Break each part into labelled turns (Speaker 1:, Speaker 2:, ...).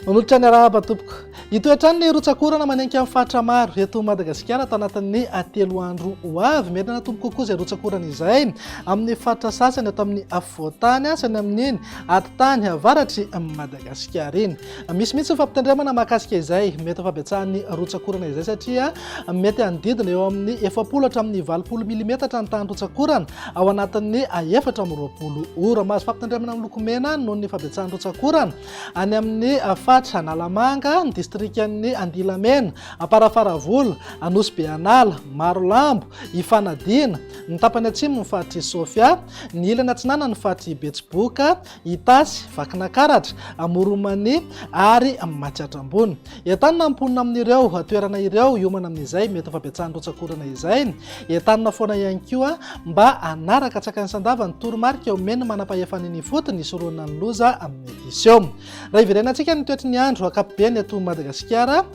Speaker 1: Manolotra ny arahaba tompoko. Itoetrany ny rotsakorana manenka amin'ny fatra maro eto Madagasikara atao anatin'ny 3 andro ho avy. Mety natompoko kokoa izay rotsakorana izay amin'ny fatra sasany atao amin'ny afovoantany sy ny amin'iny atitany avaratry Madagasikara iny. Misy mihitsy fampitandremana mahakasika izay mety fahabetsahan'ny rotsakorana izay satria mety handidina eo amin'ny 70 hatramin'ny 80 milimetatra ny tany rotsakorana ao anatin'ny 420 ora. Mahazo fampitandremana amin'ny loko mena noho ny fahabetsahan'ny rotsakorana any amin'ny fatra Analamanga, ny distrikan'ny Andilamena, Amparafaravola, Anosy-Beanala, Marolambo, Ifanadina, ny tapany atsimo ny fatry Sofia, ny ilany atsinana ny fatry Betsiboka, Itasy, Vakinakaratra, Moromani ary Matsiatrambony. Entanina amponina amin'ireo toerana ireo iomana amin'izay mety fahabetsahan'ny rotsakorana izay. Entanina foana ihany koa mba anaraka tsakany sandava ny toromarika eo meny manam-pahefana fotony isoroana ny loza amin'ny edisio. Raha iverenantsika ny toetry ny andro ankapobeny eto Madagasikara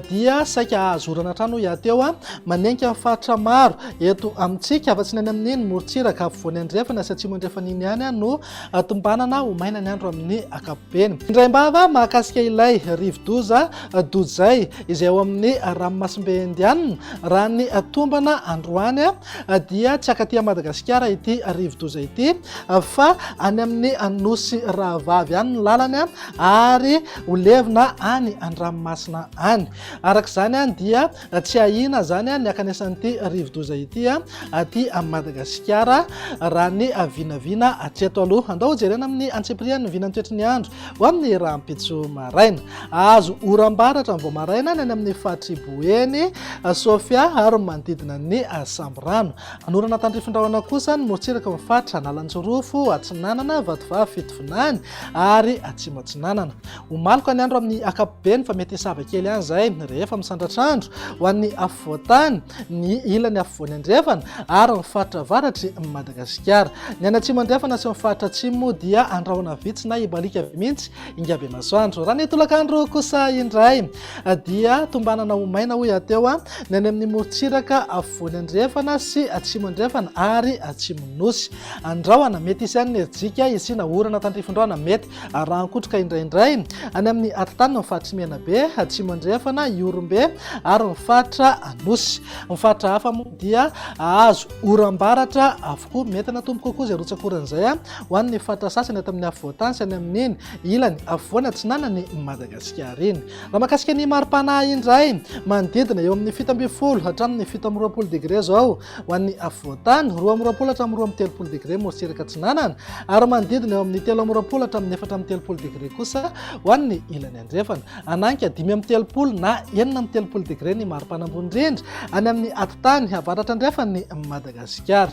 Speaker 1: dia saika azorana trano iateo manenka amin'ny fatra maro eto amintsika afa-tsy ny amin'iny morontsiraka afovoany andrefana sy atsimo andrefana iny ihany no tombanana ho maina ny andro amin'ny ankapobeny. Indray mbava mahakasika ilay rivo-doza Dozay izay eo amin'ny ranomasimbe Indianina raha ny tombana androany dia tsy akaty Madagasikara ity rivo-doza ity fa any amin'ny Anosy Rahavavy any ny lalany ary ho levina any an-dranomasina any. Arak'izany dia tsy ahina zany ny akanesan'ity rivo-doza ity aty Madagasikara raha ny vinavina atreto aloha. Andao jerena amin'ny antsepiriany ny vinany toetry ny andro ho amin'ny rahampitso maraina. Azo oram-baratra vao maraina ny amin'ny fatry Boeny, Sofia ary manodidina ny Samborano. Anorana tandrifindrahona kosa ny morontsiraka amin'ny fatra Analanjorofo, Atsinanana, Vatovavy, Fitovinany ary Atsimo Atsinanana. Omalika ny andro amin'ny ankapobeny fa mety hisava kely ihany zay rehefa misandratr'andro ho an'ny afovoantany, ny ilany afovoany andrefana ary ny fatra avaratry Madagasikara. Ny any atsimo andrefana sy ny fatra atsimo dia andrahona vitsy na ibalika mihitsy ingabe masoandro. Raha ny tolakandro kosa indray dia tombanana ho maina ho iateo ny any amin'ny morontsiraka afovoany andrefana sy atsimo andrefana ary atsimo nosy. Andrahona mety isy any ejika isina orana tandrifindrahona mety rahankotroka indraindray any amin'ny atitany ny fatra Menabe, atsimo andrefana, Iorombe ary ny fatra Anosy. Ny fatra hafa moa dia azo oram-baratra avokoa mety natomboka kokoa izay rotsakorana izay ho an'ny fatra sasany ato amin'ny afovoantany sy any amin'iny ilany afovoany atsinanany Madagasikara iny. Raha mahakasika ny maripana indray manodidina eo amin'ny 17 hatramin'ny 17 degré zao ho an'ny afovoantany, 12 hatramin'ny 13 degré morontsiraka atsinanana ary manodidina eo amin'ny 13 hatramin'ny 14 degré kosa ho an'ny ilany andrefana. Ananka 5 na 9 degré ny maripana ambony indrindra any amin'ny atitany avaratra andrefany Madagasikara.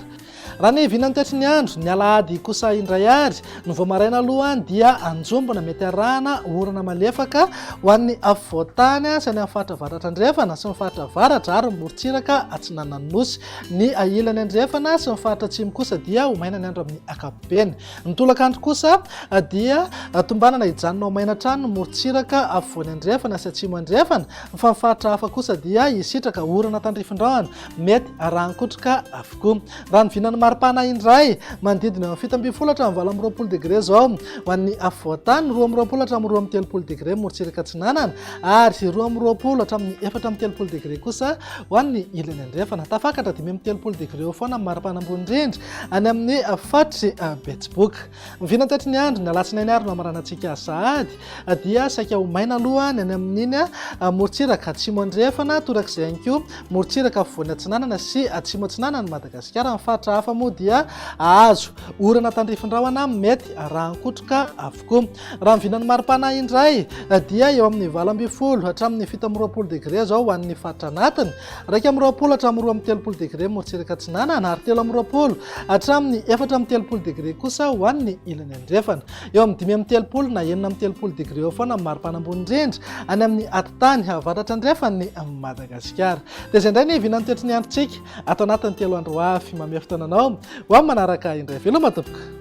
Speaker 1: Raha ny vinany toetry ny andro ny alahady kosa indray ary ny vao maraina aloha dia anjombona mety arahana orana malefaka ho an'ny afovoantany sy ny amin'ny fatra avaratra andrefana sy ny fatra avaratra ary morontsiraka atsinanana nosy. Ny ilany andrefana sy ny fatra atsimo kosa dia ho maina ny andro amin'ny ankapobeny. Ny tolakandro kosa dia tombanana hijanona ho maina trano morontsiraka afovoany andrefana sy atsimo andrefana fa ny fatra hafa kosa dia hisitraka orana tandrifindrahona mety rahankotroka avokoa. Raha ny vinany maripana indray manodidina eo amin'ny 17 hatramin'ny 20 degré zao ho an'ny afovoantany, 12 hatramin'ny 13 degré morontsiraka atsinanana ary 12 hatramin'ny 14 degré kosa ho an'ny ilany andrefana. Tafakatra 13 degré eo foana maripana ambony indrindra any amin'ny fatry Betsiboka. Vinany toetry ny andro ny alatsinainy ary no amaranantsika sahady dia saika ho maina aloha ny any amin'iny morontsiraka atsimo andrefana torak'izay ihany koa morontsiraka afovoany atsinanana sy atsimo atsinanana Madagasikara. Ny fatra hafa moa dia azo orana tandrifindrahona mety rahankotroka avokoa. Raha ny vinany maripana indray dia eo amin'ny 12 hatramin'ny 17 degré zao ho an'ny fatra anatiny, 12 hatramin'ny 13 degré morontsiraka atsinanana ary 13 hatramin'ny 14 degré kosa ho an'ny ilany andrefana. Eo amin'ny 5 na 9 degré eo foana maripana ambony indrindra any amin'ny atitany avaratra andrefany Madagasikara. Dia izay indray ny vinany toetry ny androntsika atao anatin'ny 3 andro avy mamefy taonanao ho amin'ny manaraka indray veloma tompoko.